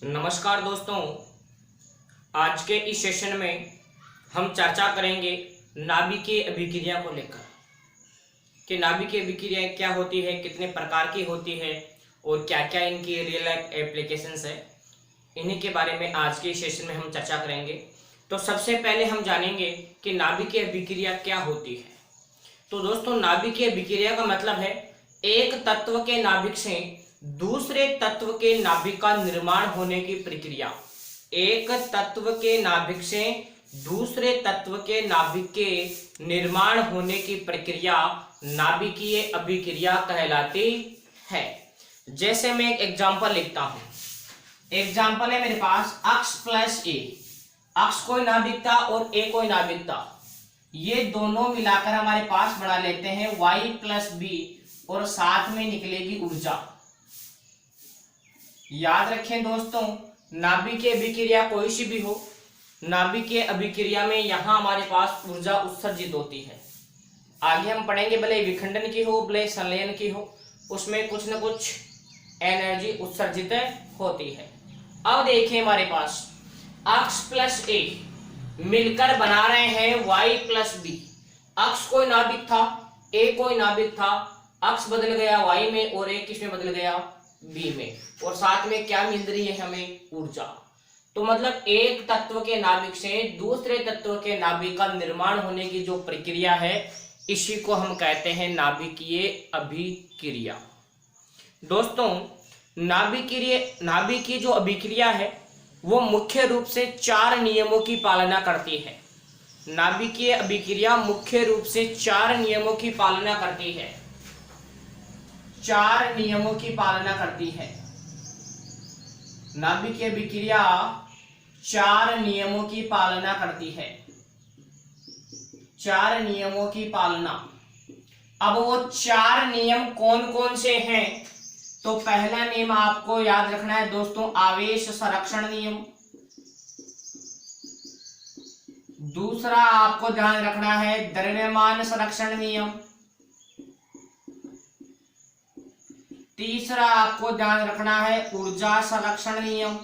नमस्कार दोस्तों, आज के इस सेशन में हम चर्चा करेंगे नाभिकीय अभिक्रिया को लेकर कि नाभिकीय अभिक्रिया क्या होती है, कितने प्रकार की होती है और क्या क्या इनकी रियल लाइफ एप्लीकेशंस है। इन्हीं के बारे में आज के सेशन में हम चर्चा करेंगे। तो सबसे पहले हम जानेंगे कि नाभिकीय अभिक्रिया क्या होती है। तो दोस्तों, नाभिकीय अभिक्रिया का मतलब है एक तत्व के नाभिक से दूसरे तत्व के नाभिक का निर्माण होने की प्रक्रिया। एक तत्व के नाभिक से दूसरे तत्व के नाभिक के निर्माण होने की प्रक्रिया नाभिकीय अभिक्रिया कहलाती है। जैसे मैं एक एग्जांपल लिखता हूं। एग्जांपल है मेरे पास अक्ष प्लस ए। अक्ष कोई नाभिक था और ए कोई नाभिक था। ये दोनों मिलाकर हमारे पास बना लेते हैं y प्लस बी और साथ में निकलेगी ऊर्जा। याद रखें दोस्तों, नाभिकीय अभिक्रिया कोई सी भी हो, नाभिकीय अभिक्रिया में यहां हमारे पास ऊर्जा उत्सर्जित होती है। आगे हम पढ़ेंगे, भले विखंडन की हो भले संलयन की हो, उसमें कुछ न कुछ एनर्जी उत्सर्जित होती है। अब देखिए, हमारे पास अक्ष प्लस ए मिलकर बना रहे हैं y प्लस बी। अक्ष कोई नाभिक था, ए कोई नाभिक था। अक्ष बदल गया y में और ए किस में बदल गया, b में, और साथ में क्या मिल रही है हमें, ऊर्जा। तो मतलब एक तत्व के नाभिक से दूसरे तत्व के नाभिक का निर्माण होने की जो प्रक्रिया है, इसी को हम कहते हैं नाभिकीय अभिक्रिया। दोस्तों, नाभिकीय जो अभिक्रिया है वो मुख्य रूप से 4 नियमों की पालना करती है। नाभिकीय अभिक्रिया मुख्य रूप से 4 नियमों की पालना करती है। 4 नियमों की पालना करती है। नाभिकीय अभिक्रिया 4 नियमों की पालना करती है। 4 नियमों की पालना। अब वो 4 नियम कौन कौन से हैं? तो पहला नियम आपको याद रखना है दोस्तों, आवेश संरक्षण नियम। दूसरा आपको ध्यान रखना है द्रव्यमान संरक्षण नियम। तीसरा आपको ध्यान रखना है ऊर्जा संरक्षण नियम।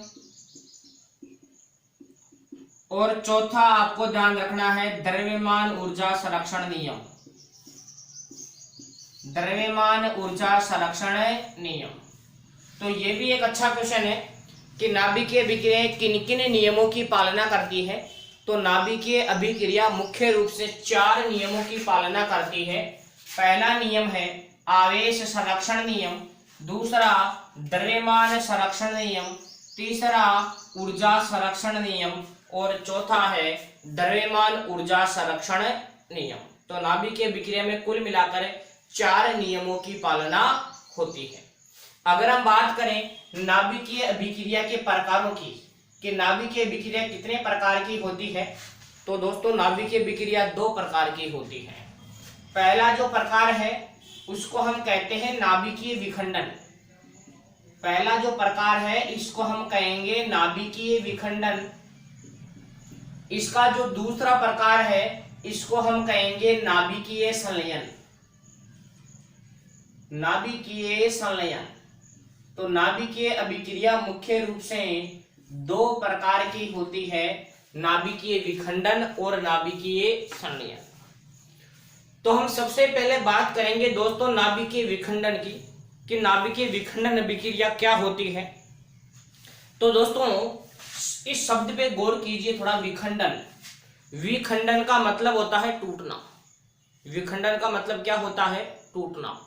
और चौथा आपको ध्यान रखना है द्रव्यमान ऊर्जा संरक्षण नियम। द्रव्यमान ऊर्जा संरक्षण नियम। तो ये भी एक अच्छा क्वेश्चन है कि नाभिकीय अभिक्रिया किन किन नियमों की पालना करती है। तो नाभिकीय अभिक्रिया मुख्य रूप से 4 नियमों की पालना करती है। पहला नियम है आवेश संरक्षण नियम, दूसरा द्रव्यमान संरक्षण नियम, तीसरा ऊर्जा संरक्षण नियम और चौथा है द्रव्यमान ऊर्जा संरक्षण नियम। तो नाभिकीय अभिक्रिया में कुल मिलाकर 4 नियमों की पालना होती है। अगर हम बात करें नाभिकीय अभिक्रिया के प्रकारों की कि नाभिकीय अभिक्रिया कितने प्रकार की होती है, तो दोस्तों नाभिकीय अभिक्रिया 2 प्रकार की होती है। पहला जो प्रकार है उसको हम कहते हैं नाभिकीय विखंडन। पहला जो प्रकार है इसको हम कहेंगे नाभिकीय विखंडन। इसका जो दूसरा प्रकार है इसको हम कहेंगे नाभिकीय संलयन। नाभिकीय संलयन। तो नाभिकीय अभिक्रिया मुख्य रूप से 2 प्रकार की होती है, नाभिकीय विखंडन और नाभिकीय संलयन। तो हम सबसे पहले बात करेंगे दोस्तों नाभिकीय विखंडन की कि नाभिकीय विखंडन अभिक्रिया क्या होती है। तो दोस्तों इस शब्द पे गौर कीजिए थोड़ा। विखंडन, विखंडन का मतलब होता है टूटना। विखंडन का मतलब क्या होता है, टूटना।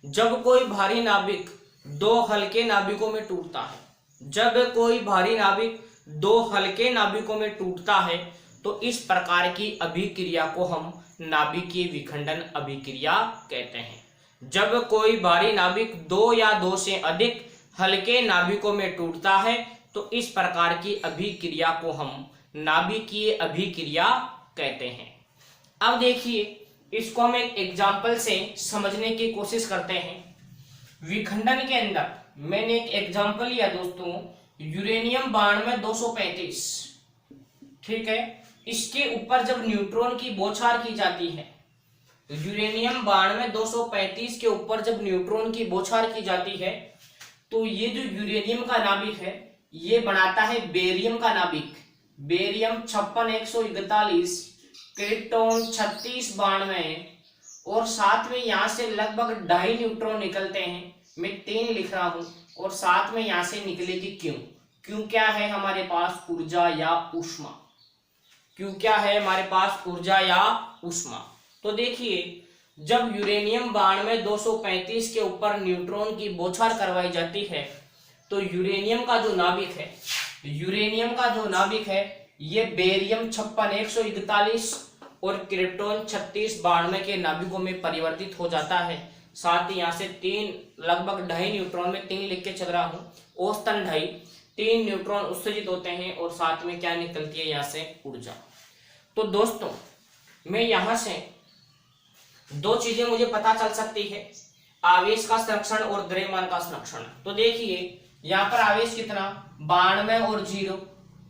जब कोई भारी नाभिक 2 हल्के नाभिकों में टूटता है, जब कोई भारी नाभिक 2 हल्के नाभिकों में टूटता है, तो इस प्रकार की अभिक्रिया को हम नाभिकीय विखंडन अभिक्रिया कहते हैं। जब कोई भारी नाभिक 2 या 2 से अधिक हल्के नाभिकों में टूटता है, तो इस प्रकार की अभिक्रिया को हम नाभिकीय अभिक्रिया कहते हैं। अब देखिए, इसको हम एक एग्जाम्पल से समझने की कोशिश करते हैं। विखंडन के अंदर मैंने एक एग्जाम्पल लिया दोस्तों, यूरेनियम 92-235, ठीक है। इसके ऊपर जब न्यूट्रॉन की बौछार की जाती है, यूरेनियम 92-235 के ऊपर जब न्यूट्रॉन की बौछार की जाती है, तो ये जो यूरेनियम का नाभिक है ये बनाता है बेरियम का नाभिक, बेरियम 56 141, क्रिप्टॉन 36 92 और साथ में यहाँ से लगभग 2.5 न्यूट्रॉन निकलते हैं। मैं 3 लिख रहा हूं और साथ में यहाँ से निकलेगी क्यों। क्यों क्या है हमारे पास? ऊर्जा या ऊष्मा। क्यों क्या है हमारे पास? ऊर्जा या ऊष्मा। तो देखिए, जब यूरेनियम 92 235 के ऊपर न्यूट्रॉन की बौछार करवाई जाती है तो यूरेनियम का जो नाभिक है, यूरेनियम का जो नाभिक है ये बेरियम 56 141 और क्रिप्टॉन 36 92 के नाभिकों में परिवर्तित हो जाता है। साथ ही यहाँ से 3 लगभग 2.5 न्यूट्रॉन में 3 लिख के चल रहा हूँ, औसतन 2.5 3 न्यूट्रॉन उत्सर्जित होते हैं और साथ में क्या निकलती है यहाँ से? ऊर्जा। तो दोस्तों, मैं यहाँ से 2 चीजें मुझे पता चल सकती है, आवेश का संरक्षण और द्रव्यमान का संरक्षण। तो देखिए, यहाँ पर आवेश कितना? 92 और 0,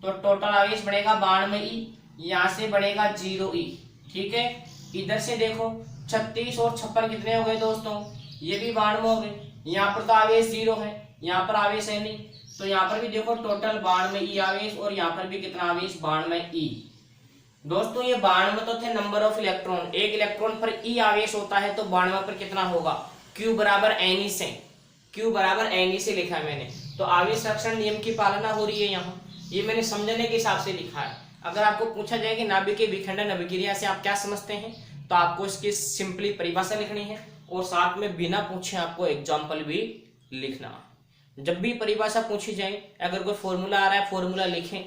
तो टोटल आवेश बढ़ेगा 92 ई, यहाँ से बढ़ेगा 0 ई। ठीक है, इधर से देखो 36 और 56 कितने हो गए दोस्तों? ये भी 92 हो गए। यहाँ पर तो आवेश 0 है, यहाँ पर आवेश है नहीं, तो यहाँ पर भी देखो टोटल 92 ई आवेश और यहाँ पर भी कितना आवेश? 92 ई। दोस्तों ये 92 तो थे नंबर ऑफ इलेक्ट्रॉन, एक इलेक्ट्रॉन पर ई आवेश होता है, तो 92 पर कितना होगा? Q बराबर Ne से, Q बराबर Ne से लिखा है मैंने। तो आवेश संरक्षण नियम की पालना हो रही है यहाँ, ये मैंने समझने के हिसाब से लिखा है। अगर आपको पूछा जाए कि नाभिकीय विखंडन अभिक्रिया से आप क्या समझते हैं, तो आपको इसकी सिंपली परिभाषा लिखनी है और साथ में बिना पूछे आपको एग्जाम्पल भी लिखना। जब भी परिभाषा पूछी जाए, अगर कोई फॉर्मूला आ रहा है फॉर्मूला लिखें,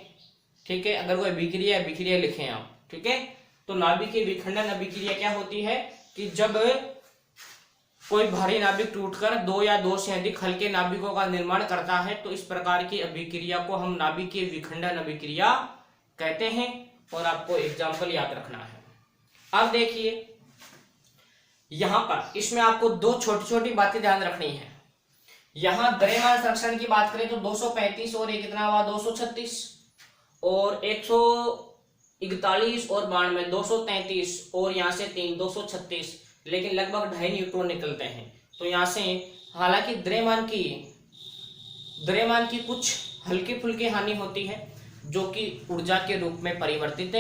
ठीक है। अगर कोई अभिक्रिया है अभिक्रिया लिखें आप, ठीक है। तो नाभिकीय विखंडन अभिक्रिया क्या होती है कि जब कोई भारी नाभिक टूटकर 2 या 2 से अधिक हल्के नाभिकों का निर्माण करता है, तो इस प्रकार की अभिक्रिया को हम नाभिकीय विखंडन अभिक्रिया कहते हैं और आपको एग्जाम्पल याद रखना है। अब देखिए यहां पर इसमें आपको 2 छोटी छोटी बातें ध्यान रखनी है। यहां द्रव्यमान संरक्षण की बात करें तो 235 और ये कितना हुआ? 236 और 141 और 92 233 और यहाँ से 3 236, लेकिन लगभग 2.5 न्यूट्रॉन निकलते हैं। तो यहाँ से हालांकि द्रव्यमान की कुछ हल्की फुल्की हानि होती है जो कि ऊर्जा के रूप में परिवर्तित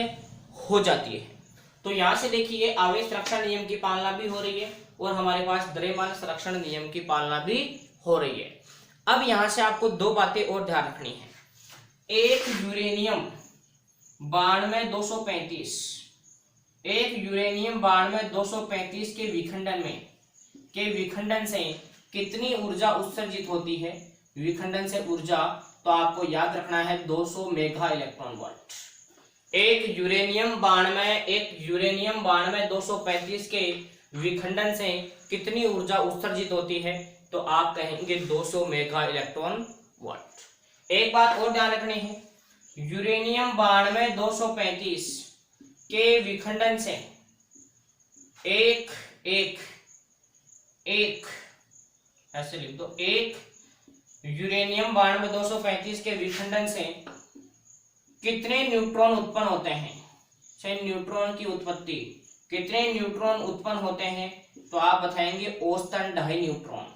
हो जाती है। तो यहाँ से देखिए आवेश संरक्षण नियम की पालना भी हो रही है और हमारे पास द्रव्यमान संरक्षण नियम की पालना भी हो रही है। अब यहाँ से आपको 2 बातें और ध्यान रखनी है। एक यूरेनियम 92 235, एक यूरेनियम 92 235 के विखंडन से कितनी ऊर्जा उत्सर्जित होती है? विखंडन से ऊर्जा, तो आपको याद रखना है 200 मेगा इलेक्ट्रॉन वोल्ट। एक यूरेनियम 92 235 के विखंडन से कितनी ऊर्जा उत्सर्जित होती है? तो आप कहेंगे 200 मेगा इलेक्ट्रॉन वोल्ट। एक बात और ध्यान रखनी है, यूरेनियम 92 235 के विखंडन से एक ऐसे लिख दो, एक यूरेनियम 92 235 के विखंडन से कितने न्यूट्रॉन उत्पन्न होते हैं? न्यूट्रॉन की उत्पत्ति, कितने न्यूट्रॉन उत्पन्न होते हैं? तो आप बताएंगे औसतन 2.5 न्यूट्रॉन,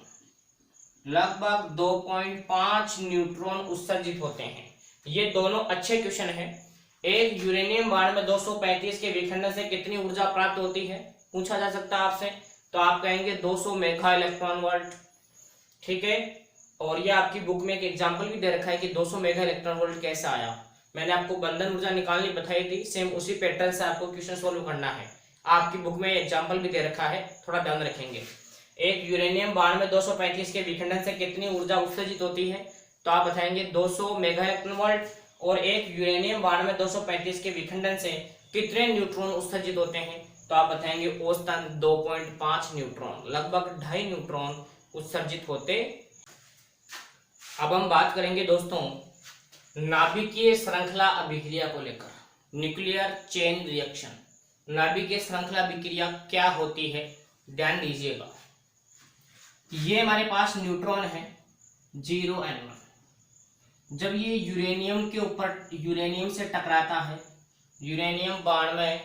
लगभग 2.5 न्यूट्रॉन उत्सर्जित होते हैं। ये दोनों अच्छे क्वेश्चन हैं। एक यूरेनियम 92 235 के विखंडन से कितनी ऊर्जा प्राप्त होती है पूछा जा सकता है आपसे, तो आप कहेंगे 200 मेगा इलेक्ट्रॉन वोल्ट, ठीक है। और ये आपकी बुक में एक एग्जांपल भी दे रखा है कि 200 मेगा इलेक्ट्रॉन वोल्ट कैसे आया। मैंने आपको बंधन ऊर्जा निकालनी बताई थी, सेम उसी पैटर्न से आपको क्वेश्चन सोल्व करना है। आपकी बुक में एग्जाम्पल भी दे रखा है, थोड़ा ध्यान रखेंगे। एक यूरेनियम 92 235 के विखंडन से कितनी ऊर्जा उत्सर्जित होती है? तो आप बताएंगे 200 मेगा इलेक्ट्रॉन वोल्ट। और एक यूरेनियम 92 235 के विखंडन से कितने न्यूट्रॉन उत्सर्जित होते हैं? तो आप बताएंगे औसतन 2.5 न्यूट्रॉन, लगभग 2.5 न्यूट्रॉन उत्सर्जित होते। अब हम बात करेंगे दोस्तों नाभिकीय श्रृंखला अभिक्रिया को लेकर, न्यूक्लियर चेन रिएक्शन। नाभिकीय श्रृंखला अभिक्रिया क्या होती है, ध्यान दीजिएगा। ये हमारे पास न्यूट्रॉन है 0n1, जब ये यूरेनियम के ऊपर यूरेनियम से टकराता है, यूरेनियम 92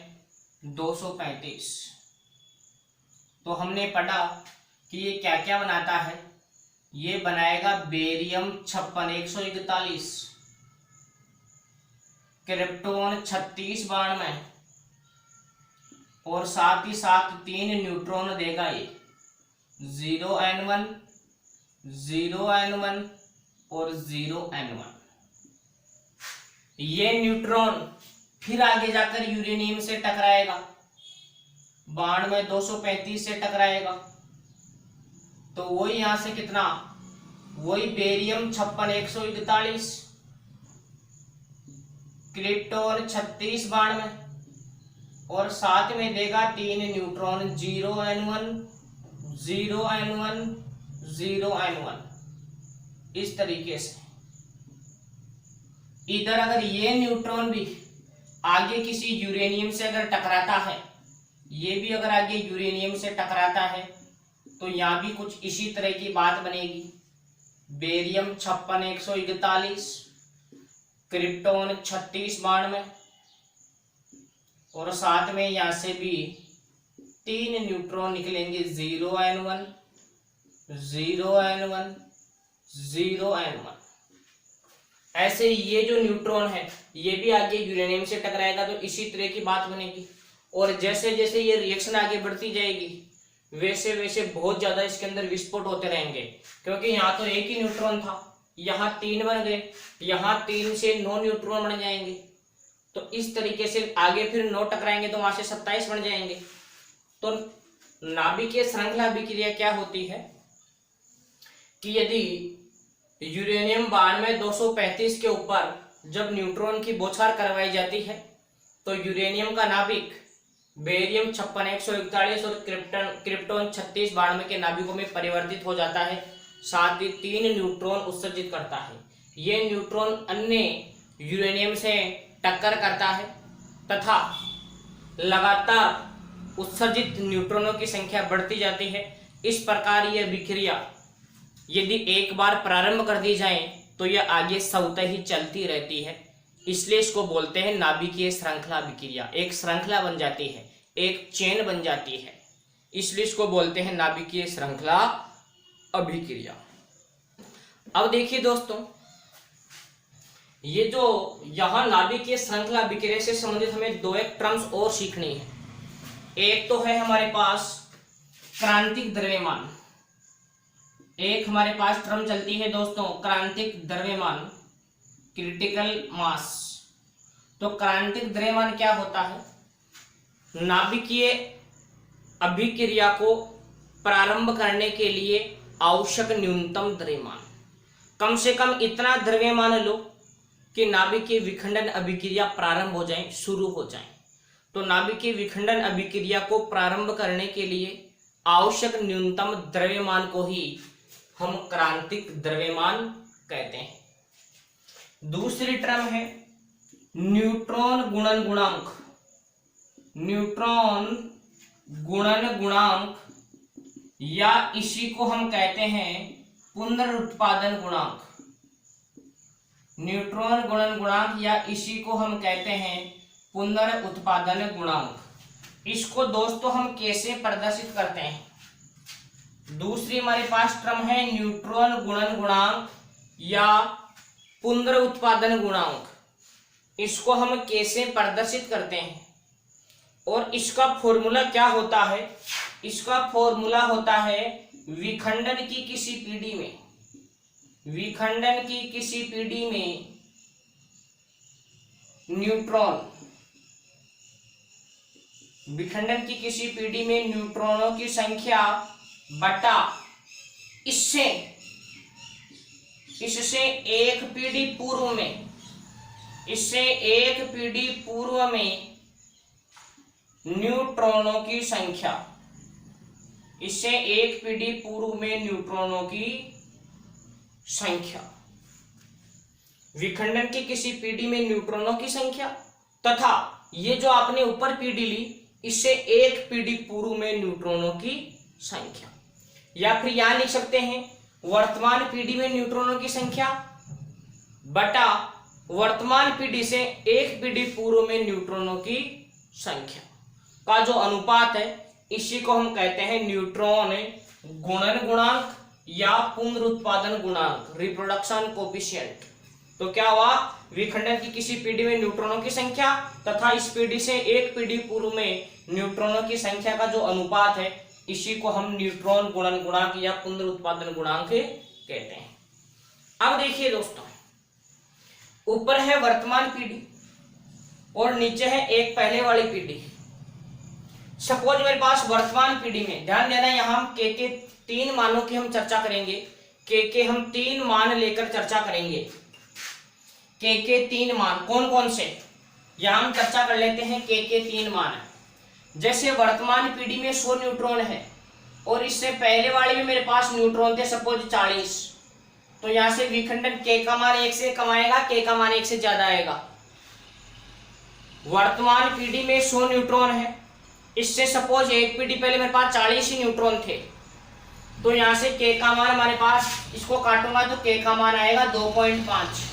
235, तो हमने पढ़ा कि ये क्या क्या बनाता है। ये बनाएगा बेरियम 56 141, क्रिप्टॉन 36 बाण में और साथ ही साथ 3 न्यूट्रॉन देगा ये 0n1, 0n1 और 0n1। ये न्यूट्रॉन फिर आगे जाकर यूरेनियम से टकराएगा, बाण में 235 से टकराएगा, तो वही यहां से कितना, वही बेरियम 56 141, क्रिप्टॉन 36 बाण में और साथ में देगा 3 न्यूट्रॉन 0n1, 0n1, 0n1। इस तरीके से इधर अगर ये न्यूट्रॉन भी आगे किसी यूरेनियम से अगर टकराता है, ये भी अगर आगे यूरेनियम से टकराता है, तो यहां भी कुछ इसी तरह की बात बनेगी। बेरियम 56 141, क्रिप्टॉन 36 बाण में और साथ में यहां से भी 3 न्यूट्रॉन निकलेंगे 0n1, 0n1, 0n1। ऐसे ये जो न्यूट्रॉन है ये भी आगे यूरेनियम से टकराएगा, तो इसी तरह की बात बनेगी। और जैसे जैसे ये रिएक्शन आगे बढ़ती जाएगी वैसे वैसे बहुत ज्यादा इसके अंदर विस्फोट होते रहेंगे, क्योंकि यहाँ तो एक ही न्यूट्रॉन था, यहाँ 3 बन गए, यहाँ 3 से 9 न्यूट्रॉन बन जाएंगे, तो इस तरीके से आगे फिर 9 टकराएंगे तो वहां से 27 बन जाएंगे। तो नाभिकीय श्रृंखला अभिक्रिया क्या होती है कि यदि यूरेनियम बाण में 235 के ऊपर जब न्यूट्रॉन की बौछार करवाई जाती है तो यूरेनियम का नाभिक बेरियम 56 141 और क्रिप्टॉन 36 बाण के नाभिकों में परिवर्तित हो जाता है, साथ ही 3 न्यूट्रॉन उत्सर्जित करता है। ये न्यूट्रॉन अन्य यूरेनियम से टक्कर करता है तथा लगातार उत्सर्जित न्यूट्रॉनों की संख्या बढ़ती जाती है। इस प्रकार यह अभिक्रिया यदि एक बार प्रारंभ कर दी जाए तो यह आगे स्वतः ही चलती रहती है, इसलिए इसको बोलते हैं नाभिकीय श्रृंखला अभिक्रिया। एक श्रृंखला बन जाती है, एक चेन बन जाती है, इसलिए इसको बोलते हैं नाभिकीय श्रृंखला अभिक्रिया। अब देखिए दोस्तों, ये जो यहां नाभिकीय श्रृंखला अभिक्रिया से संबंधित हमें 2 एक टर्म्स और सीखनी है। एक तो है हमारे पास क्रांतिक द्रव्यमान, एक हमारे पास टर्म चलती है दोस्तों क्रांतिक द्रव्यमान, क्रिटिकल मास। तो क्रांतिक द्रव्यमान क्या होता है? नाभिकीय अभिक्रिया को प्रारंभ करने के लिए आवश्यक न्यूनतम द्रव्यमान, कम से कम इतना द्रव्यमान लो कि नाभिकीय विखंडन अभिक्रिया प्रारंभ हो जाए, शुरू हो जाए। तो नाभिकीय विखंडन अभिक्रिया को प्रारंभ करने के लिए आवश्यक न्यूनतम द्रव्यमान को ही हम क्रांतिक द्रव्यमान कहते हैं। दूसरी टर्म है न्यूट्रॉन गुणन गुणांक, न्यूट्रॉन गुणन गुणांक या इसी को हम कहते हैं पुनरुत्पादन गुणांक। न्यूट्रॉन गुणन गुणांक या इसी को हम कहते हैं पुनरुत्पादन गुणांक। इसको दोस्तों हम कैसे प्रदर्शित करते हैं? दूसरी हमारे पास टर्म है न्यूट्रॉन गुणन गुणांक या पुनरुत्पादन गुणांक। इसको हम कैसे प्रदर्शित करते हैं और इसका फॉर्मूला क्या होता है? इसका फॉर्मूला होता है विखंडन की किसी पीढ़ी में, विखंडन की किसी पीढ़ी में न्यूट्रॉन, विखंडन की किसी पीढ़ी में न्यूट्रॉनों की संख्या बटा इससे एक पीढ़ी पूर्व में, इससे एक पीढ़ी पूर्व में न्यूट्रॉनों की संख्या, इससे एक पीढ़ी पूर्व में न्यूट्रॉनों की संख्या, विखंडन की किसी पीढ़ी में न्यूट्रॉनों की संख्या तथा ये जो आपने ऊपर पीढ़ी ली इससे एक पीढ़ी पूर्व में न्यूट्रॉनों की संख्या। या फिर यहां लिख सकते हैं वर्तमान पीढ़ी में न्यूट्रॉनों की संख्या बटा वर्तमान पीढ़ी से एक पीढ़ी पूर्व में न्यूट्रॉनों की संख्या का जो अनुपात है इसी को हम कहते हैं न्यूट्रॉन गुणन गुणांक या पुनरुत्पादन गुणांक, रिप्रोडक्शन कोफिशिएंट। तो क्या हुआ? विखंडन की किसी पीढ़ी में न्यूट्रॉनों की संख्या तथा इस पीढ़ी से एक पीढ़ी पूर्व में न्यूट्रॉनों की संख्या का जो अनुपात है, इसी को हम न्यूट्रॉन गुणन गुणांक या पुनरुत्पादन गुणांक कहते हैं। अब देखिए दोस्तों, ऊपर है वर्तमान पीढ़ी और नीचे है एक पहले वाली पीढ़ी। सपोज मेरे पास वर्तमान पीढ़ी में, ध्यान देना यहाँ हम के 3 मानों की हम चर्चा करेंगे। के हम 3 मान लेकर चर्चा करेंगे। के 3 मान कौन कौन से, यहाँ हम चर्चा कर लेते हैं। के 3 मान, जैसे वर्तमान पीढ़ी में 100 न्यूट्रॉन है और इससे पहले वाले में मेरे पास न्यूट्रॉन थे सपोज 40, तो यहां से विखंडन के का मान 1 से कम आएगा, के का मान 1 से ज्यादा आएगा। वर्तमान पीढ़ी में 100 न्यूट्रॉन है, इससे सपोज एक पीढ़ी पहले मेरे पास 40 ही न्यूट्रॉन थे, तो यहां से के का मान हमारे पास, इसको काटूंगा तो के का मान आएगा 2.5।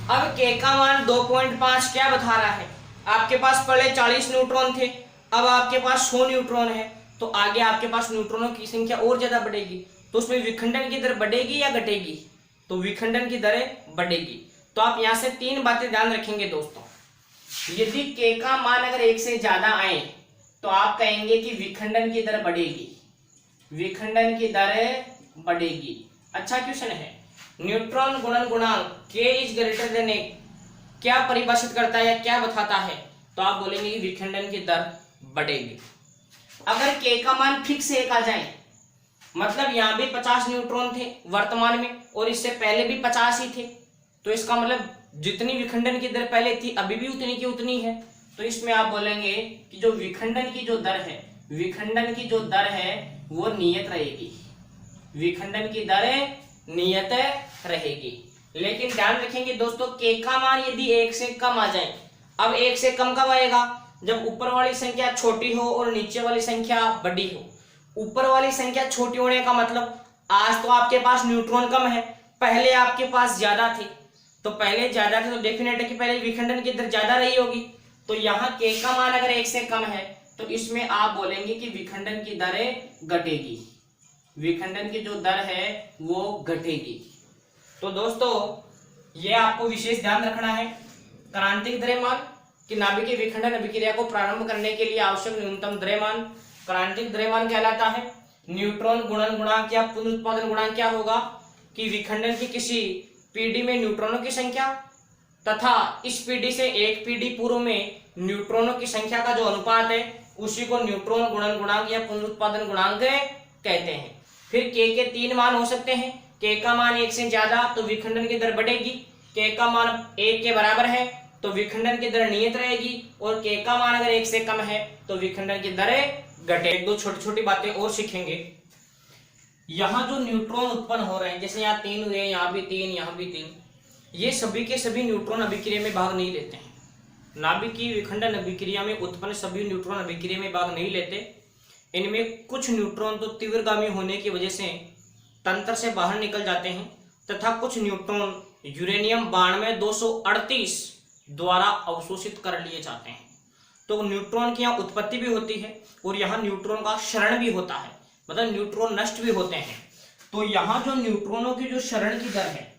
अब के का मान 2.5 क्या बता रहा है, आपके पास पहले 40 न्यूट्रॉन थे, अब आपके पास 100 न्यूट्रॉन है, तो आगे आपके पास न्यूट्रॉनों की संख्या और ज्यादा बढ़ेगी, तो उसमें विखंडन की दर बढ़ेगी या घटेगी, तो विखंडन की दरें बढ़ेगी। तो आप यहां से 3 बातें ध्यान रखेंगे दोस्तों। यदि के का मान अगर 1 से ज्यादा आए तो आप कहेंगे कि विखंडन की दर बढ़ेगी, विखंडन की दर बढ़ेगी। अच्छा क्वेश्चन है, न्यूट्रॉन गुणन गुणांक के इज ग्रेटर देन 1 क्या परिभाषित करता है या क्या बताता है, तो आप बोलेंगे कि विखंडन की दर बढ़ेगी। अगर के का मान फिक्स 1 आ जाए, मतलब यहां भी 50 न्यूट्रॉन थे वर्तमान में और इससे पहले भी 50 ही थे, तो इसका मतलब जितनी विखंडन की दर पहले थी अभी भी उतनी की उतनी है, तो इसमें आप बोलेंगे कि जो विखंडन की जो दर है, विखंडन की जो दर है वो नियत रहेगी, विखंडन की दर नियत रहेगी। लेकिन ध्यान रखेंगे दोस्तों, के का मान यदि 1 से कम आ जाए, अब 1 से कम कब आएगा, जब ऊपर वाली संख्या छोटी हो और नीचे वाली संख्या बड़ी हो। ऊपर वाली संख्या छोटी होने का मतलब, आज तो आपके पास न्यूट्रॉन कम है, पहले आपके पास ज्यादा थे, तो पहले ज्यादा थे तो डेफिनेट है कि पहले विखंडन की दर ज्यादा रही होगी। तो यहाँ के का मान अगर 1 से कम है तो इसमें आप बोलेंगे कि विखंडन की दरें घटेगी, विखंडन की जो दर है वो घटेगी। तो दोस्तों ये आपको विशेष ध्यान रखना है। क्रांतिक द्रव्यमान कि नाभिकीय विखंडन अभिक्रिया को प्रारंभ करने के लिए आवश्यक न्यूनतम द्रव्यमान क्रांतिक द्रव्यमान कहलाता है। न्यूट्रॉन गुणन गुणांक या पुनरुत्पादन गुणांक क्या होगा कि विखंडन की किसी पीढ़ी में न्यूट्रॉनों की संख्या तथा इस पीढ़ी से एक पीढ़ी पूर्व में न्यूट्रॉनों की संख्या का जो अनुपात है उसी को न्यूट्रॉन गुणन गुणांक या पुनरुत्पादन गुणांक कहते हैं। फिर के 3 मान हो सकते हैं। के का मान 1 से ज्यादा तो विखंडन की दर बढ़ेगी, के का मान 1 के बराबर है तो विखंडन की दर नियत रहेगी, और के का मान अगर 1 से कम है तो विखंडन की दर घटे। 1-2 छोटी छोटी बातें और सीखेंगे। यहाँ जो न्यूट्रॉन उत्पन्न हो रहे हैं, जैसे यहाँ 3 हुए, यहाँ भी 3, यहाँ भी 3, ये सभी के सभी न्यूट्रॉन अभिक्रिया में भाग नहीं लेते हैं। नाभिकीय विखंडन अभिक्रिया में उत्पन्न सभी न्यूट्रॉन अभिक्रिया में भाग नहीं लेते। इनमें कुछ न्यूट्रॉन तो तीव्रगामी होने की वजह से तंत्र से बाहर निकल जाते हैं तथा कुछ न्यूट्रॉन यूरेनियम 92-238 द्वारा अवशोषित कर लिए जाते हैं। तो न्यूट्रॉन की यहाँ उत्पत्ति भी होती है और यहाँ न्यूट्रॉन का क्षरण भी होता है, मतलब न्यूट्रॉन नष्ट भी होते हैं। तो यहाँ जो न्यूट्रॉनों की जो क्षरण की दर है,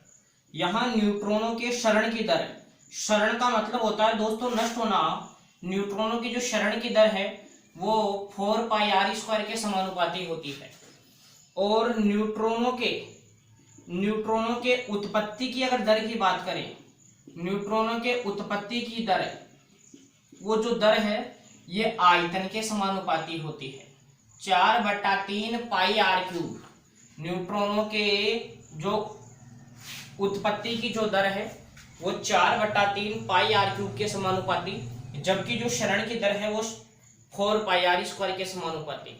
यहाँ न्यूट्रॉनों के क्षरण की दर, क्षरण का मतलब होता है दोस्तों नष्ट होना। न्यूट्रॉनों की जो क्षरण की दर है वो 4πr² के समानुपाती होती है। और न्यूट्रॉनों के उत्पत्ति की अगर दर की बात करें, न्यूट्रॉनों के उत्पत्ति की दर, वो जो दर है ये आयतन के समानुपाती होती है। 4/3πr³। न्यूट्रॉनों के जो उत्पत्ति की जो दर है वो 4/3πr³ के समानुपाती, जबकि जो क्षरण की दर है वो 4πr² के समानुपाती।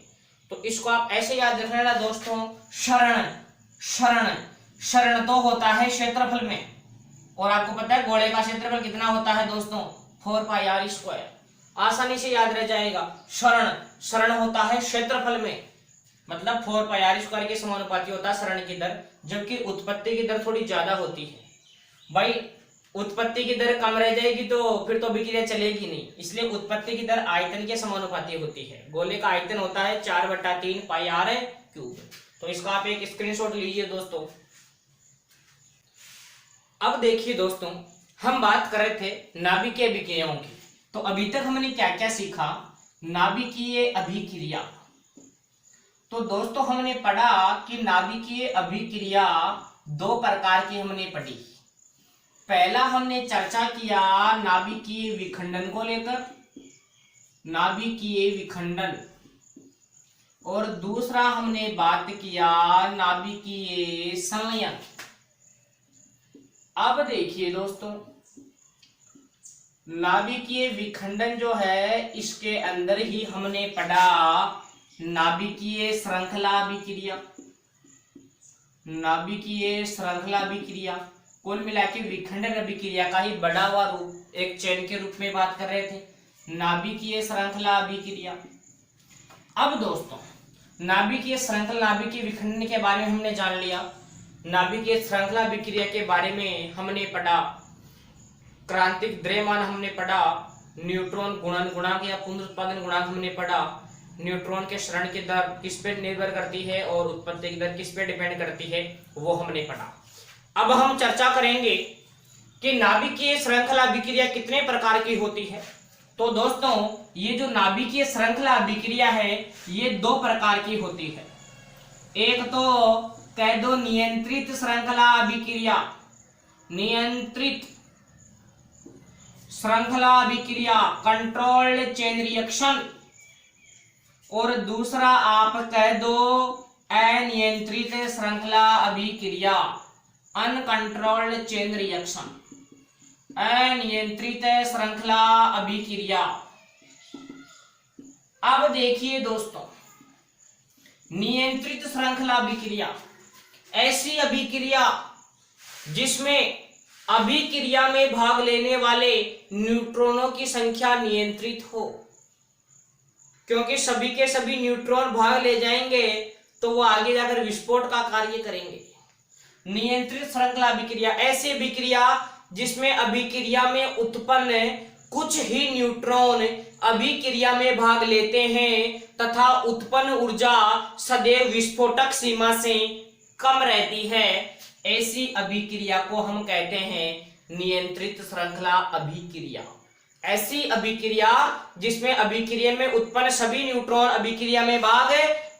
तो इसको आप ऐसे याद रखना दोस्तों, क्षरण तो होता है क्षेत्रफल में, और आपको पता है गोले का क्षेत्रफल कितना होता है दोस्तों, 4πr²। आसानी से याद रह जाएगा। क्षरण होता है क्षेत्रफल में, मतलब 4πr² के समानुपाती होता है क्षरण की दर, जबकि उत्पत्ति की दर थोड़ी ज्यादा होती है। भाई उत्पत्ति की दर कम रह जाएगी तो फिर तो अभिक्रिया चलेगी नहीं, इसलिए उत्पत्ति की दर आयतन के समानुपाती होती है। गोले का आयतन होता है 4/3πr³। तो इसका आप एक स्क्रीनशॉट लीजिए दोस्तों। अब देखिए दोस्तों, हम बात कर रहे थे नाभिकीय अभिक्रियाओं की। तो अभी तक हमने क्या क्या सीखा? नाभिकीय अभिक्रिया। तो दोस्तों हमने पढ़ा कि नाभिकीय अभिक्रिया दो प्रकार की हमने पढ़ी। पहला हमने चर्चा किया नाभिकीय विखंडन को लेकर, नाभिकीय विखंडन, और दूसरा हमने बात किया नाभिकीय संलयन। अब देखिए दोस्तों, नाभिकीय विखंडन जो है इसके अंदर ही हमने पढ़ा नाभिकीय श्रृंखला अभिक्रिया। नाभिकीय श्रृंखला अभिक्रिया कुल मिला के विखंडन अभिक्रिया का ही बड़ा हुआ रूप, एक चेन के रूप में बात कर रहे थे, नाभिकीय श्रृंखला अभिक्रिया। अब दोस्तों नाभिकीय श्रृंखला नाभिकीय विखंडन के बारे में हमने जान लिया। नाभिकीय श्रृंखला अभिक्रिया के बारे में हमने पढ़ा क्रांतिक द्रव्यमान, हमने पढ़ा न्यूट्रॉन गुणन गुणांक या पुनरुत्पादन गुणांक, हमने पढ़ा न्यूट्रॉन के क्षरण की दर किस पे निर्भर करती है और उत्पत्ति की दर किस पे डिपेंड करती है, वो हमने पढ़ा। अब हम चर्चा करेंगे कि नाभिकीय श्रृंखला अभिक्रिया कितने प्रकार की होती है। तो दोस्तों ये जो नाभिकीय श्रृंखला अभिक्रिया है ये दो प्रकार की होती है। एक तो कह दो नियंत्रित श्रृंखला अभिक्रिया, नियंत्रित श्रृंखला अभिक्रिया, कंट्रोल्ड चेन रिएक्शन, और दूसरा आप कह दो अनियंत्रित श्रृंखला अभिक्रिया, अनकंट्रोल्ड चेन रिएक्शन, अनियंत्रित श्रृंखला अभिक्रिया। अब देखिए दोस्तों, नियंत्रित श्रृंखला अभिक्रिया ऐसी अभिक्रिया जिसमें अभिक्रिया में भाग लेने वाले न्यूट्रॉनों की संख्या नियंत्रित हो, क्योंकि सभी के सभी न्यूट्रॉन भाग ले जाएंगे तो वो आगे जाकर विस्फोट का कार्य करेंगे। नियंत्रित श्रृंखला अभिक्रिया ऐसी अभिक्रिया जिसमें अभिक्रिया में उत्पन्न कुछ ही न्यूट्रॉन अभिक्रिया में भाग लेते हैं तथा उत्पन्न ऊर्जा सदैव विस्फोटक सीमा से कम रहती है, ऐसी अभिक्रिया को हम कहते हैं नियंत्रित श्रृंखला अभिक्रिया। ऐसी अभिक्रिया जिसमें अभिक्रिया में उत्पन्न सभी न्यूट्रॉन अभिक्रिया में भाग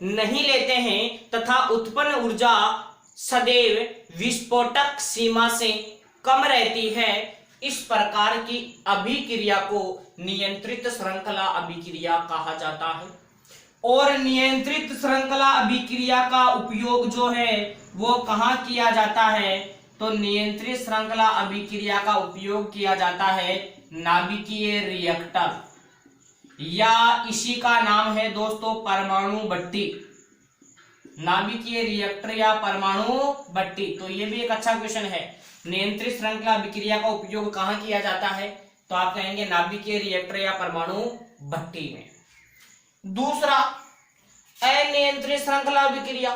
नहीं लेते हैं तथा उत्पन्न ऊर्जा सदैव विस्फोटक सीमा से कम रहती है, इस प्रकार की अभिक्रिया को नियंत्रित श्रृंखला अभिक्रिया कहा जाता है। और नियंत्रित श्रृंखला अभिक्रिया का उपयोग जो है वो कहाँ किया जाता है? तो नियंत्रित श्रृंखला अभिक्रिया का उपयोग किया जाता है नाभिकीय रिएक्टर, या इसी का नाम है दोस्तों परमाणु भट्टी। नाभिकीय रिएक्टर या परमाणु भट्टी, तो ये भी एक अच्छा क्वेश्चन है। नियंत्रित श्रृंखला अभिक्रिया का उपयोग कहाँ किया जाता है? तो आप कहेंगे नाभिकीय रिएक्टर या परमाणु भट्टी में। दूसरा अनियंत्रित श्रृंखला अभिक्रिया,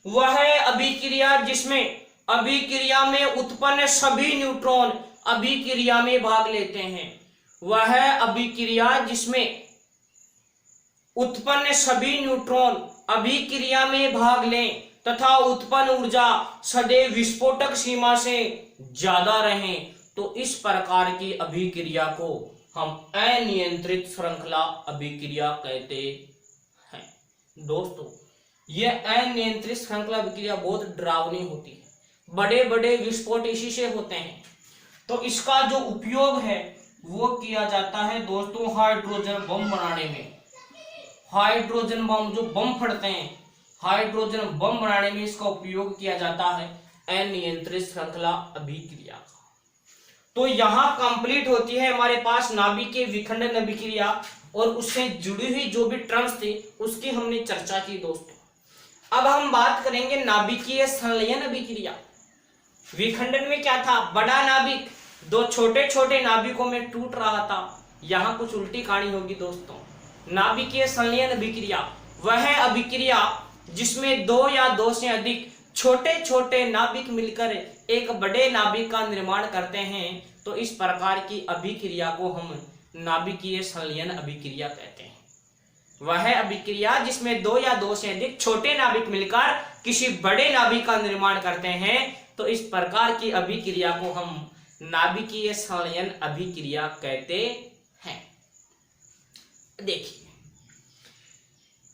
वह अभिक्रिया जिसमें अभिक्रिया में उत्पन्न सभी न्यूट्रॉन अभिक्रिया में भाग लेते हैं। वह अभिक्रिया जिसमें उत्पन्न सभी न्यूट्रॉन अभिक्रिया में भाग लें तथा उत्पन्न ऊर्जा सदैव विस्फोटक सीमा से ज्यादा रहे, तो इस प्रकार की अभिक्रिया को हम अनियंत्रित श्रृंखला अभिक्रिया कहते हैं। दोस्तों यह अनियंत्रित श्रृंखला अभिक्रिया बहुत डरावनी होती है, बड़े बड़े विस्फोट इसी से होते हैं। तो इसका जो उपयोग है वो किया जाता है दोस्तों हाइड्रोजन बम बनाने में। हाइड्रोजन बम जो बम फटते हैं, हाइड्रोजन बम बनाने में इसका उपयोग किया जाता है अनियंत्रित श्रृंखला अभिक्रिया का। तो यहां कंप्लीट होती है हमारे पास नाभिकीय विखंडन अभिक्रिया, और उससे जुड़ी हुई जो भी टर्म्स थी उसकी हमने चर्चा की दोस्तों। अब हम बात करेंगे नाभिकीय संलयन अभिक्रिया। विखंडन में क्या था? बड़ा नाभिक दो छोटे छोटे नाभिकों में टूट रहा था, यहां कुछ उल्टी कहानी होगी दोस्तों। नाभिकीय संलयन अभिक्रिया वह अभिक्रिया जिसमें दो या दो से अधिक छोटे छोटे नाभिक मिलकर एक बड़े नाभिक का निर्माण करते हैं, तो इस प्रकार की अभिक्रिया को हम नाभिकीय संलयन अभिक्रिया कहते हैं। वह अभिक्रिया जिसमें दो या दो से अधिक छोटे नाभिक मिलकर किसी बड़े नाभिक का निर्माण करते हैं, तो इस प्रकार की अभिक्रिया को हम नाभिकीय संलयन अभिक्रिया कहते हैं। देखिए,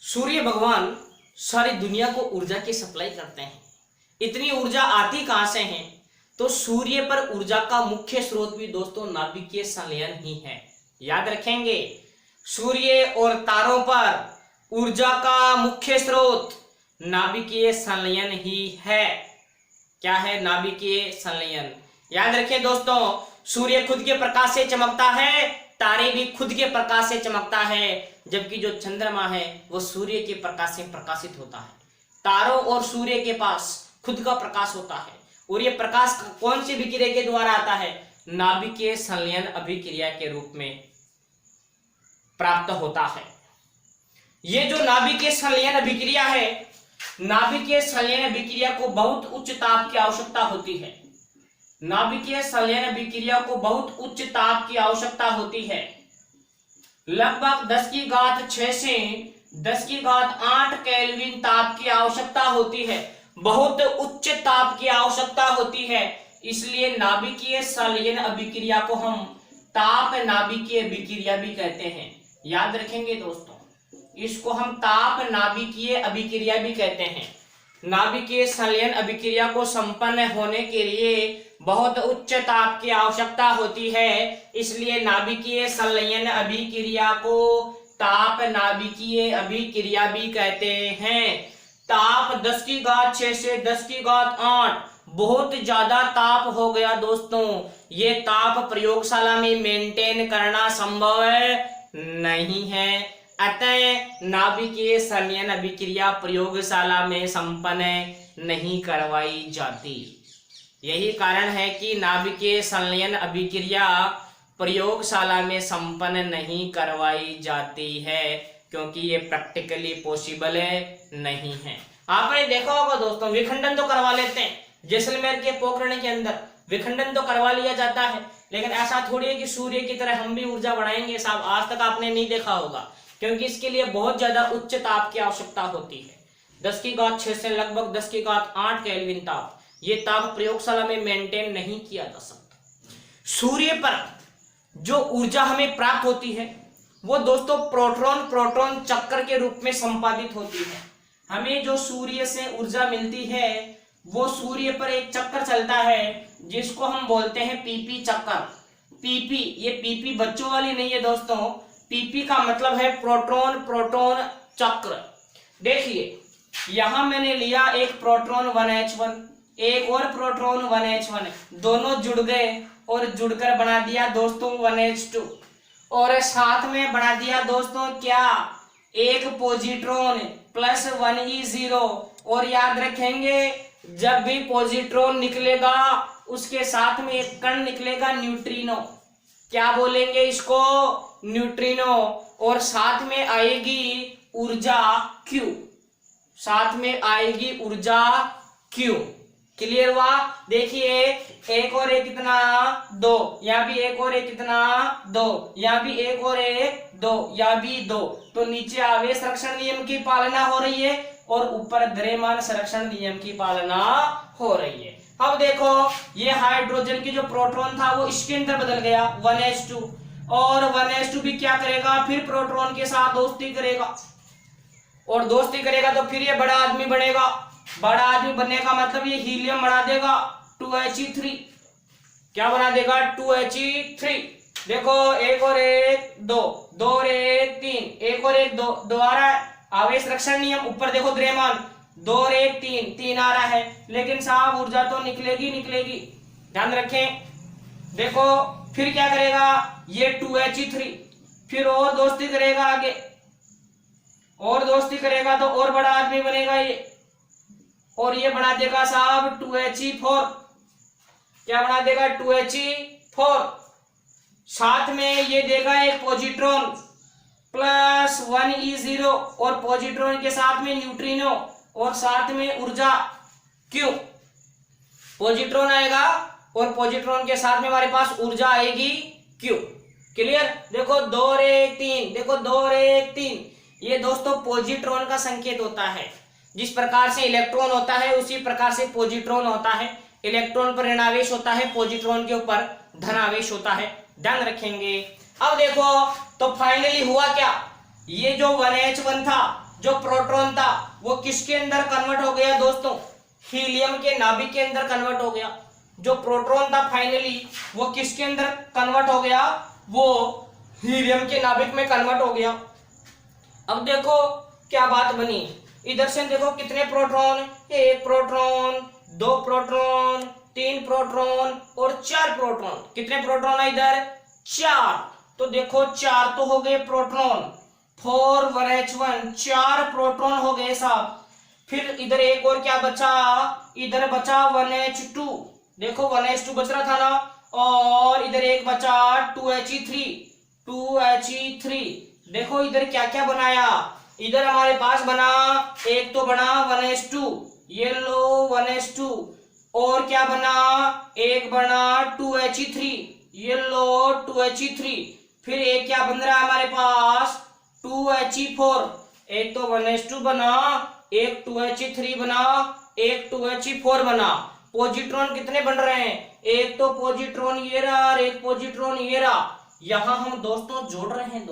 सूर्य भगवान सारी दुनिया को ऊर्जा की सप्लाई करते हैं। इतनी ऊर्जा आती कहां से है? तो सूर्य पर ऊर्जा का मुख्य स्रोत भी दोस्तों नाभिकीय संलयन ही है। याद रखेंगे, सूर्य और तारों पर ऊर्जा का मुख्य स्रोत नाभिकीय संलयन ही है। क्या है? नाभिकीय संलयन। याद रखें दोस्तों, सूर्य खुद के प्रकाश से चमकता है, तारे भी खुद के प्रकाश से चमकता है, जबकि जो चंद्रमा है वो सूर्य के प्रकाश से प्रकाशित होता है। तारों और सूर्य के पास खुद का प्रकाश होता है, और ये प्रकाश कौन सी विक्रिया के द्वारा आता है? नाभिकीय संलयन अभिक्रिया के रूप में प्राप्त होता है। ये जो नाभिकीय संलयन अभिक्रिया है, नाभिकीय संलयन अभिक्रिया को बहुत उच्च ताप की आवश्यकता होती है। नाभिकीय संलयन अभिक्रिया को बहुत उच्च ताप की आवश्यकता होती है। लगभग 10⁻6 से 10⁸ केल्विन ताप की आवश्यकता होती है। बहुत उच्च ताप की आवश्यकता होती है, इसलिए नाभिकीय संलयन अभिक्रिया को हम ताप नाभिकीय अभिक्रिया भी कहते हैं। याद रखेंगे दोस्तों, इसको हम ताप नाभिकीय अभिक्रिया भी कहते हैं। नाभिकीय संलयन अभिक्रिया को संपन्न होने के लिए बहुत उच्च ताप की आवश्यकता होती है, इसलिए नाभिकीय संलयन अभिक्रिया को ताप नाभिकीय अभिक्रिया भी कहते हैं। ताप 10⁻6 से 10⁸ बहुत ज्यादा ताप हो गया दोस्तों। ये ताप प्रयोगशाला में मेंटेन करना संभव नहीं है, अतः नाभिकीय संलयन अभिक्रिया प्रयोगशाला में संपन्न नहीं करवाई जाती। यही कारण है कि नाभिकीय संलयन अभिक्रिया प्रयोगशाला में संपन्न नहीं करवाई जाती है, क्योंकि ये प्रैक्टिकली पॉसिबल नहीं है। आपने देखा होगा दोस्तों, विखंडन तो करवा लेते हैं, जैसलमेर के पोखरण के अंदर विखंडन तो करवा लिया जाता है, लेकिन ऐसा थोड़ी है कि सूर्य की तरह हम भी ऊर्जा बढ़ाएंगे साहब। आज तक आपने नहीं देखा होगा, क्योंकि इसके लिए बहुत ज्यादा उच्च ताप की आवश्यकता होती है। 10⁻6 से लगभग 10⁸ केल्विन ताप, ये ताप प्रयोगशाला में मेंटेन नहीं किया जा सकता। सूर्य पर जो ऊर्जा हमें प्राप्त होती है वो दोस्तों प्रोटॉन चक्र के रूप में संपादित होती है। हमें जो सूर्य से ऊर्जा मिलती है वो सूर्य पर एक चक्र चलता है जिसको हम बोलते हैं पीपी चक्र। पीपी, ये पीपी बच्चों वाली नहीं है दोस्तों, पीपी का मतलब है प्रोटॉन चक्र। देखिए, यहां मैंने लिया एक प्रोटॉन 1H1, एक और प्रोटॉन 1H1, दोनों जुड़ गए और जुड़कर बना दिया दोस्तों 1H2, और साथ में बना दिया दोस्तों क्या? एक पॉजिट्रॉन प्लस 1E0। और याद रखेंगे, जब भी पॉजिट्रॉन निकलेगा उसके साथ में एक कण निकलेगा न्यूट्रिनो। क्या बोलेंगे इसको? न्यूट्रिनो। और साथ में आएगी ऊर्जा Q, साथ में आएगी ऊर्जा Q। क्लियर हुआ? देखिए, एक और एक कितना? 2, यहाँ भी एक और एक कितना? 2, यहाँ भी एक और एक 2, यहाँ भी 2। तो नीचे आवेश संरक्षण नियम की पालना हो रही है और ऊपर द्रव्यमान संरक्षण नियम की पालना हो रही है। अब देखो, ये हाइड्रोजन की जो प्रोटॉन था वो इसके अंदर बदल गया 1H2, और 1H2 भी क्या करेगा? फिर प्रोटॉन के साथ दोस्ती करेगा, और दोस्ती करेगा तो फिर ये बड़ा आदमी बनेगा। बड़ा आदमी बनने का मतलब ये हीलियम बढ़ा देगा 2He3। क्या बना देगा? 2He3। देखो, एक और एक 2, 2 और एक 3, एक और एक 2, 2 आ रहा है। आवेश रक्षण नियम, ऊपर देखो द्रव्यमान, 2 और एक 3, 3 आ रहा है, लेकिन साहब ऊर्जा तो निकलेगी। ध्यान रखें। देखो, फिर क्या करेगा? ये 2He3 फिर और दोस्ती करेगा आगे, और दोस्ती करेगा तो और बड़ा आदमी बनेगा ये, और ये बना देगा साहब 2He4। क्या बना देगा? 2He4। साथ में ये देगा एक पॉजिट्रॉन प्लस 1E0, और पॉजिट्रॉन के साथ में न्यूट्रिनो, और साथ में ऊर्जा Q। पॉजिट्रॉन आएगा और पॉजिट्रॉन के साथ में हमारे पास ऊर्जा आएगी Q। क्लियर? देखो 2 और 1 3, देखो 2 और 1 3, ये दोस्तों पॉजिट्रॉन का संकेत होता है। जिस प्रकार से इलेक्ट्रॉन होता है उसी प्रकार से पॉजिट्रॉन होता है। इलेक्ट्रॉन पर ऋणावेश होता है, पॉजिट्रॉन के ऊपर धनावेश होता है, ध्यान रखेंगे। अब देखो तो फाइनली हुआ क्या, ये जो 1H1 था, जो प्रोटॉन था, वो किसके अंदर कन्वर्ट हो गया दोस्तों, हीलियम के नाभिक के अंदर कन्वर्ट हो गया। जो प्रोटॉन था फाइनली वो किसके अंदर कन्वर्ट हो गया, वो हीलियम के नाभिक में कन्वर्ट हो गया। अब देखो क्या बात बनी, इधर से देखो कितने प्रोटॉन, 1 प्रोटॉन, 2 प्रोटॉन, 3 प्रोटॉन और 4 प्रोटॉन। कितने प्रोटॉन है इधर, 4। तो देखो 4 तो हो गए प्रोटॉन, 4 1H1, 4 प्रोटॉन हो गए साहब। फिर इधर एक और क्या बचा, इधर बचा 1H2, देखो 1H2 बच रहा था ना, और इधर एक बचा 2He3, 2He3। देखो इधर क्या क्या बनाया, इधर हमारे पास बना, एक तो बना 1H2, ये लो 1H2, और क्या बना, एक बना 2He3, ये लो 2He3। फिर एक क्या बन रहा है हमारे पास, 2He4। एक तो 1H2 बना, एक 2He3 बना, एक 2He4 बना। पॉजिट्रॉन कितने बन रहे हैं, एक तो पॉजिट्रॉन ये रहा और एक पॉजिट्रॉन ये रहा। यहां हम दोस्तों जोड़ रहे हैं,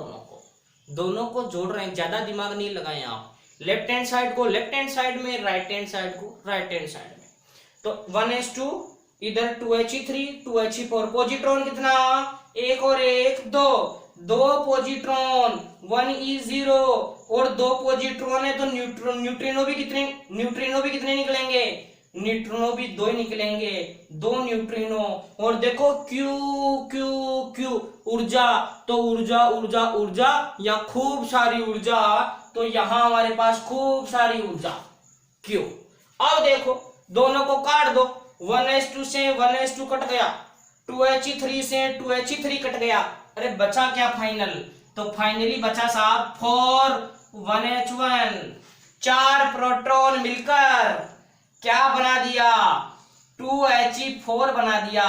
दोनों को जोड़ रहे हैं, ज्यादा दिमाग नहीं लगाए आप। लेफ्ट हैंड साइड को लेफ्ट हैंड साइड में, राइट हैंड साइड को राइट हैंड साइड में। तो 1H2, इधर 2He3, 2He4। पॉजिट्रॉन कितना, एक और एक 2, 2 पॉजिट्रॉन, 1E0 और 2 पॉजिट्रॉन है तो न्यूट्रिनो भी कितने निकलेंगे, न्यूट्रिनो भी 2 ही निकलेंगे, 2 न्यूट्रिनो। और देखो क्यू क्यू क्यू, ऊर्जा, तो ऊर्जा या खूब सारी ऊर्जा, तो यहां हमारे पास खूब सारी ऊर्जा क्यू। अब देखो दोनों को काट दो, 1H2 से 1H2 कट गया, 2He3 से 2He3 कट गया। अरे बचा क्या फाइनल, तो फाइनली बचा साहब 4 1H1, 4 प्रोटॉन मिलकर क्या बना दिया, 2He4 बना दिया,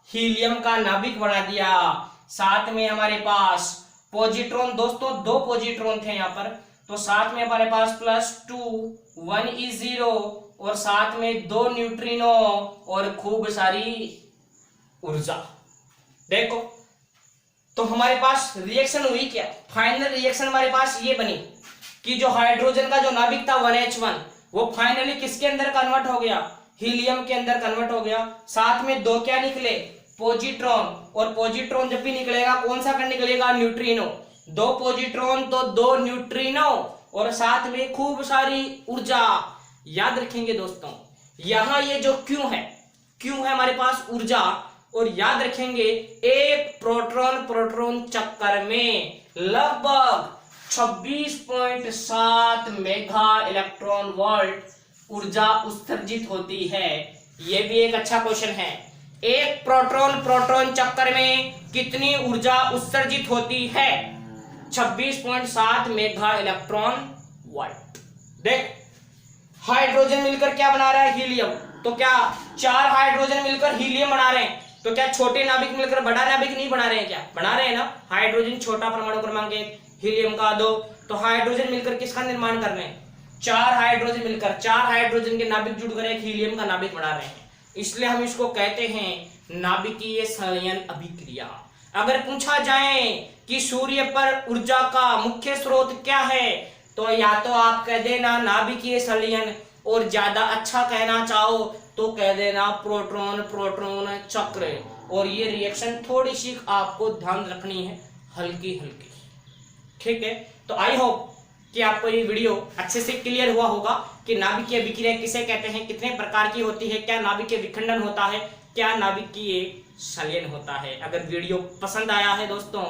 हीलियम का नाभिक बना दिया। साथ में हमारे पास पॉजिट्रॉन, दोस्तों 2 पॉजिट्रॉन थे यहाँ पर, तो साथ में हमारे पास +2 1E0 और साथ में 2 न्यूट्रिनो और खूब सारी ऊर्जा। देखो तो हमारे पास रिएक्शन हुई क्या, फाइनल रिएक्शन हमारे पास ये बनी कि जो हाइड्रोजन का जो नाभिक था 1H1, वो फाइनली किसके अंदर कन्वर्ट हो गया, हीलियम के अंदर कन्वर्ट हो गया। साथ में 2 क्या निकले, पॉजिट्रॉन, और पॉजिट्रॉन जब भी निकलेगा कौन सा कण निकलेगा, न्यूट्रिनो। 2 पॉजिट्रॉन तो 2 न्यूट्रिनो और साथ में खूब सारी ऊर्जा। याद रखेंगे दोस्तों, यहां ये जो क्यों है हमारे पास ऊर्जा, और याद रखेंगे एक प्रोटॉन चक्कर में लगभग 26.7 मेगा इलेक्ट्रॉन वोल्ट ऊर्जा उत्सर्जित होती है। यह भी एक अच्छा क्वेश्चन है, एक प्रोटॉन चक्कर में कितनी ऊर्जा उत्सर्जित होती है, 26.7 मेगा इलेक्ट्रॉन वोल्ट। देख हाइड्रोजन मिलकर क्या बना रहा है, हीलियम। तो क्या 4 हाइड्रोजन मिलकर हीलियम बना रहे हैं, तो क्या छोटे नाभिक मिलकर बड़ा नाभिक नहीं बना रहे हैं, क्या बना रहे हैं ना। हाइड्रोजन छोटा परमाणु क्रमांक 1, हीलियम का 2, तो हाइड्रोजन मिलकर किसका निर्माण कर रहे हैं, 4 हाइड्रोजन मिलकर, 4 हाइड्रोजन के नाभिक जुड़कर एक हीलियम का नाभिक बना रहे हैं। इसलिए हम इसको कहते हैं नाभिकीय संलयन अभिक्रिया। अगर पूछा जाए कि सूर्य पर ऊर्जा का मुख्य स्रोत क्या है, तो या तो आप कह देना नाभिकीय संलयन, और ज्यादा अच्छा कहना चाहो तो कह देना प्रोटॉन चक्र। और ये रिएक्शन थोड़ी सी आपको ध्यान रखनी है, हल्की, ठीक है। तो आई होप कि आपको ये वीडियो अच्छे से क्लियर हुआ होगा कि नाभिकीय अभिक्रिया किसे कहते हैं, कितने प्रकार की होती है, क्या नाभिकीय विखंडन होता है, क्या नाभिकीय संलयन होता है। अगर वीडियो पसंद आया है दोस्तों,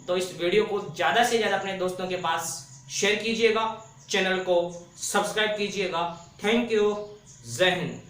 तो इस वीडियो को ज्यादा से ज्यादा अपने दोस्तों के पास शेयर कीजिएगा, चैनल को सब्सक्राइब कीजिएगा। थैंक यू, जय हिंद।